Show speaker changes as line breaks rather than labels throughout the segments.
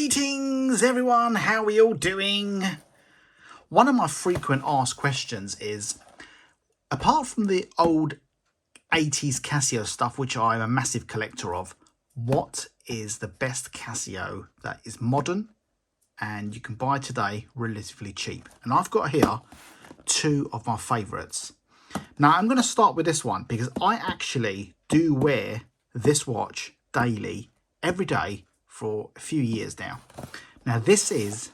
Greetings everyone, how are we all doing? One of my frequent asked questions is, apart from the old 80s Casio stuff, which I'm a massive collector of, what is the best Casio that is modern and you can buy today relatively cheap? And I've got here two of my favourites. Now I'm going to start with this one because I actually do wear this watch daily, every day, for a few years now. Now this is,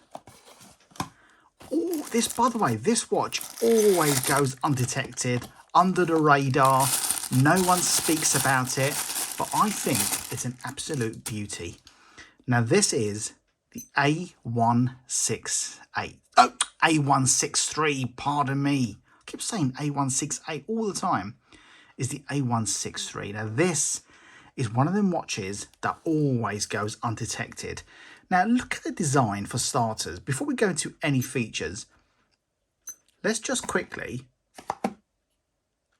by the way, this watch always goes undetected, under the radar. No one speaks about it, but I think it's an absolute beauty. Now this is the A163, pardon me. I keep saying A168 all the time. Is the A163. Now this is one of them watches that always goes undetected. Now look at the design for starters. Before we go into any features, let's just quickly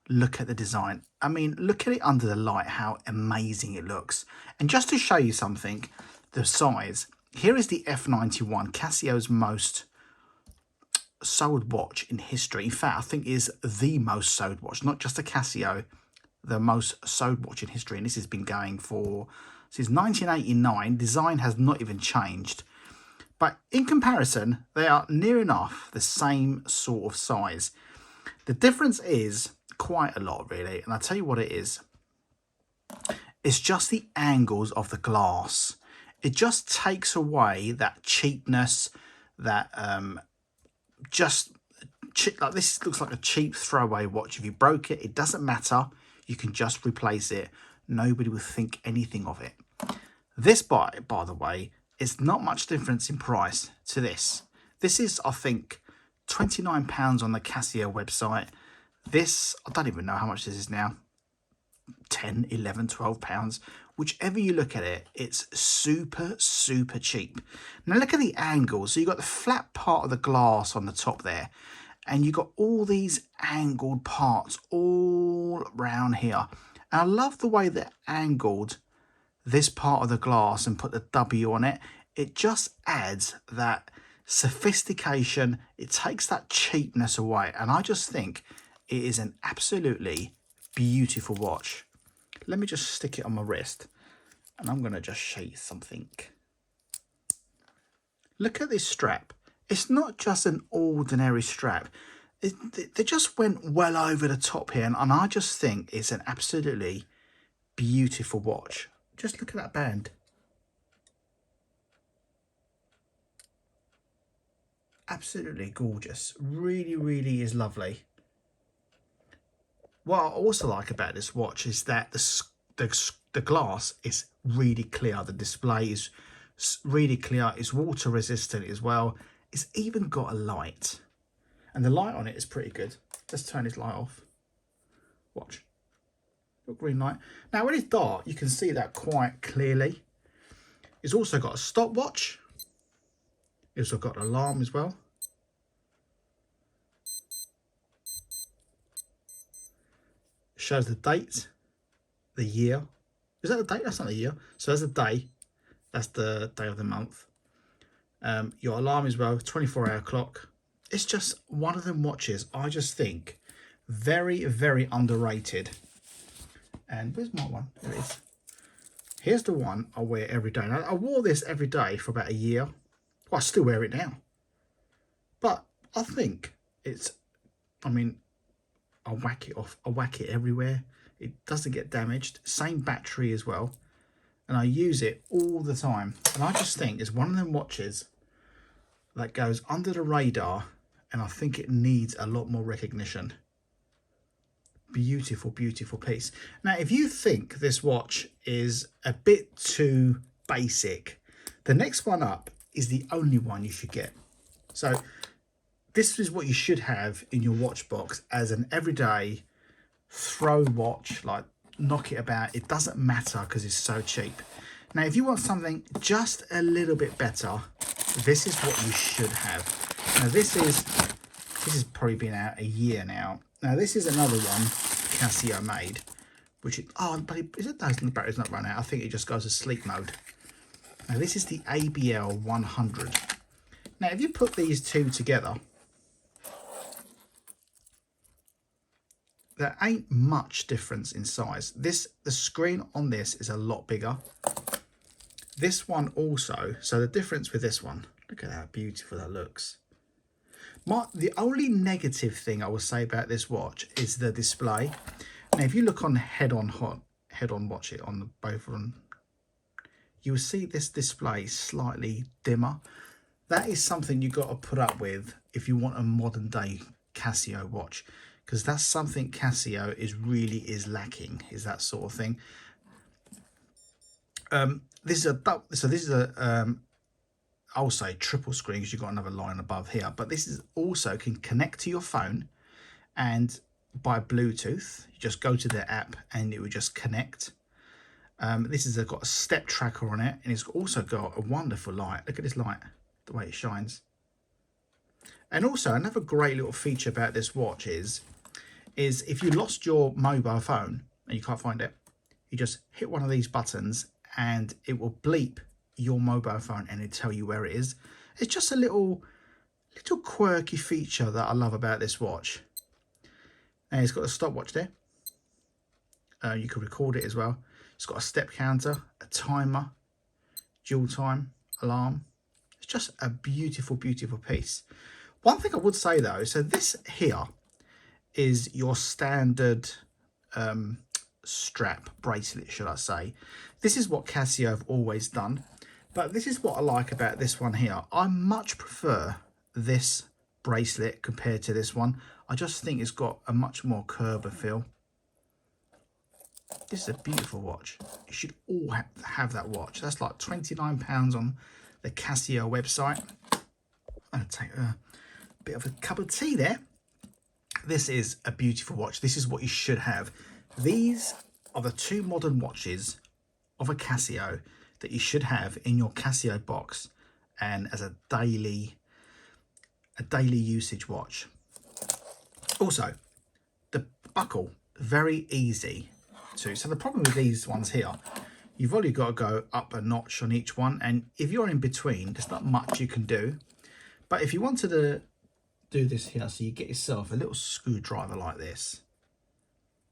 look at the design. I mean, look at it under the light, how amazing it looks. And just to show you something, the size, here is the F91, Casio's most sold watch in history. In fact, I think is the most sold watch, not just a Casio, the most sold watch in history. And this has been going for since 1989. Design has not even changed, but in comparison they are near enough the same sort of size. The difference is quite a lot, really, and I'll tell you what it is. It's just the angles of the glass. It just takes away that cheapness, that like this looks like a cheap throwaway watch. If you broke it, it doesn't matter. You can just replace it. Nobody will think anything of it. This, by the way, is not much difference in price to this. This is, I think, £29 on the Casio website. This, I don't even know how much this is now. 10, 11, 12 pounds. Whichever you look at it, it's super, super cheap. Now look at the angle. So you've got the flat part of the glass on the top there. And you've got all these angled parts all around here. And I love the way they angled this part of the glass and put the W on it. It just adds that sophistication. It takes that cheapness away. And I just think it is an absolutely beautiful watch. Let me just stick it on my wrist. And I'm going to just show you something. Look at this strap. It's not just an ordinary strap. They just went well over the top here. And I just think it's an absolutely beautiful watch. Just look at that band. Absolutely gorgeous. Really, really is lovely. What I also like about this watch is that the glass is really clear. The display is really clear. It's water resistant as well. It's even got a light, and the light on it is pretty good. Let's turn this light off. Watch. Got green light. Now when it's dark, you can see that quite clearly. It's also got a stopwatch. It's also got an alarm as well. Shows the date, the year. Is that the date? That's not the year. So that's the day. That's the day of the month. Your alarm as well, 24-hour clock. It's just one of them watches I just think very, very underrated. And where's my one? There it is. Here's the one I wear every day. Now, I wore this every day for about a year. Well, I still wear it now. But I think it's, I mean, I whack it off. I whack it everywhere. It doesn't get damaged. Same battery as well. And I use it all the time. And I just think it's one of them watches that goes under the radar. And I think it needs a lot more recognition. Beautiful, beautiful piece. Now, if you think this watch is a bit too basic, the next one up is the only one you should get. So this is what you should have in your watch box as an everyday throw watch, like knock it about. It doesn't matter because it's so cheap. Now, if you want something just a little bit better, this is what you should have. Now, this has probably been out a year now. Now, this is another one Casio made, which is, oh, but is it? No, the battery's not run out. I think it just goes to sleep mode. Now this is the ABL-100. Now if you put these two together, there ain't much difference in size. The screen on this is a lot bigger. This one also, so the difference with this one, look at how beautiful that looks. The only negative thing I will say about this watch is the display. Now if you look on head-on watch it on both of them, you will see this display slightly dimmer. That is something you've got to put up with if you want a modern day Casio watch, because that's something Casio really is lacking, is that sort of thing. This is a I'll say triple screen, because you've got another line above here, but this is also can connect to your phone, and by Bluetooth you just go to the app and it will just connect. This has got a step tracker on it, and it's also got a wonderful light. Look at this light, the way it shines. And also another great little feature about this watch is if you lost your mobile phone and you can't find it, you just hit one of these buttons and it will bleep your mobile phone and it'll tell you where it is. It's just a little quirky feature that I love about this watch. And it's got a stopwatch there. You can record it as well. It's got a step counter, a timer, dual time, alarm. It's just a beautiful, beautiful piece. One thing I would say though, so this here is your standard strap bracelet, should I say. This is what Casio have always done, but this is what I like about this one here. I much prefer this bracelet compared to this one. I just think it's got a much more curb feel. This is a beautiful watch. You should all have that watch. That's like £29 on the Casio website. I'm going to take a bit of a cup of tea there. This is a beautiful watch. This is what you should have. These are the two modern watches of a Casio that you should have in your Casio box and as a daily usage watch. Also, the buckle, very easy to. So the problem with these ones here, you've only got to go up a notch on each one, and if you're in between, there's not much you can do. But if you wanted to do this here, so you get yourself a little screwdriver like this,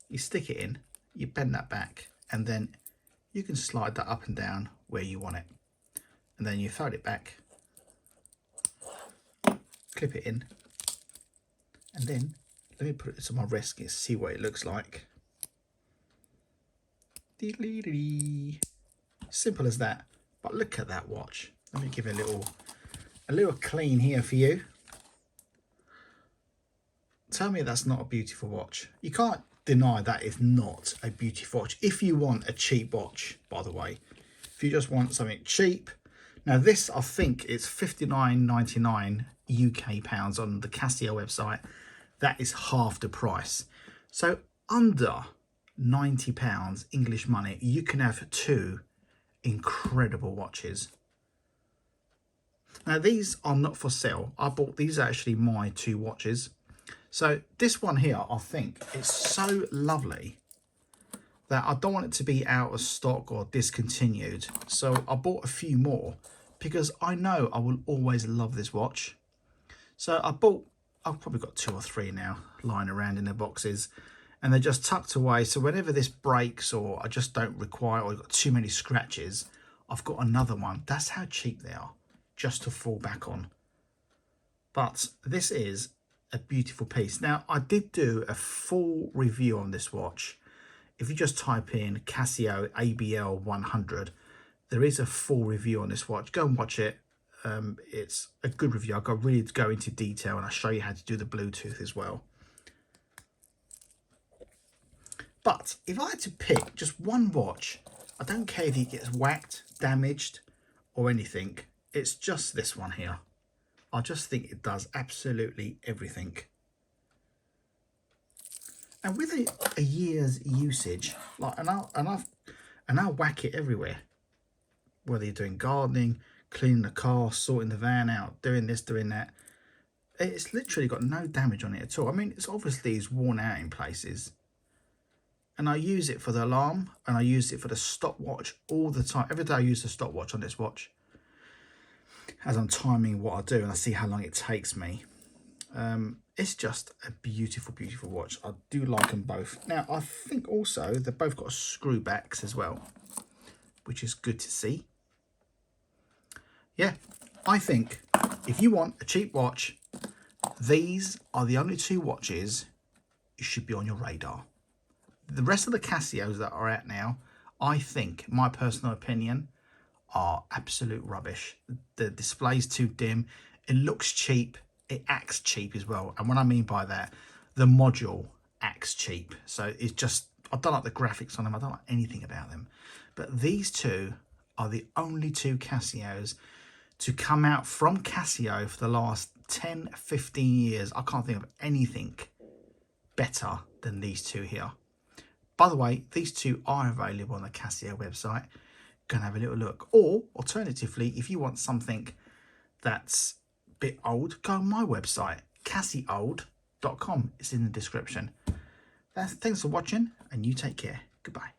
you stick it in, you bend that back, and then you can slide that up and down where you want it, and then you fold it back, clip it in, and then let me put it to my wrist and see what it looks like. Simple as that. But look at that watch. Let me give it a little clean here for you. Tell me that's not a beautiful watch. You can't deny that is not a beautiful watch. If you want a cheap watch, by the way, if you just want something cheap. Now this, I think it's £59.99 UK pounds on the Casio website. That is half the price. So under £90 English money, you can have two incredible watches. Now these are not for sale. I bought these, are actually my two watches. So this one here, I think it's so lovely that I don't want it to be out of stock or discontinued. So I bought a few more because I know I will always love this watch. So I've probably got 2 or 3 now lying around in their boxes, and they're just tucked away. So whenever this breaks or I just don't require, or I've got too many scratches, I've got another one. That's how cheap they are, just to fall back on. But this is a beautiful piece. Now I did do a full review on this watch. If you just type in Casio ABL-100, there is a full review on this watch. Go and watch it. It's a good review. I got really to go into detail, and I show you how to do the Bluetooth as well. But if I had to pick just one watch, I don't care if it gets whacked, damaged or anything, it's just this one here. I just think it does absolutely everything. And with a year's usage, like, and I'll whack it everywhere. Whether you're doing gardening, cleaning the car, sorting the van out, doing this, doing that, it's literally got no damage on it at all. I mean, it's obviously worn out in places. And I use it for the alarm, and I use it for the stopwatch all the time. Every day I use the stopwatch on this watch. as I'm timing what I do, and I see how long it takes me. It's just a beautiful, beautiful watch. I do like them both. Now, I think also they've both got screw backs as well, which is good to see. Yeah, I think if you want a cheap watch, these are the only two watches you should be on your radar. The rest of the Casios that are out now, I think, my personal opinion, are absolute rubbish. The display's too dim. It looks cheap. It acts cheap as well. And what I mean by that, the module acts cheap. So it's just, I don't like the graphics on them. I don't like anything about them. But these two are the only two Casios to come out from Casio for the last 10, 15 years. I can't think of anything better than these two here. By the way, these two are available on the Casio website. Go and have a little look. Or, alternatively, if you want something that's a bit old, go on my website, casiold.com. It's in the description. Thanks for watching, and you take care. Goodbye.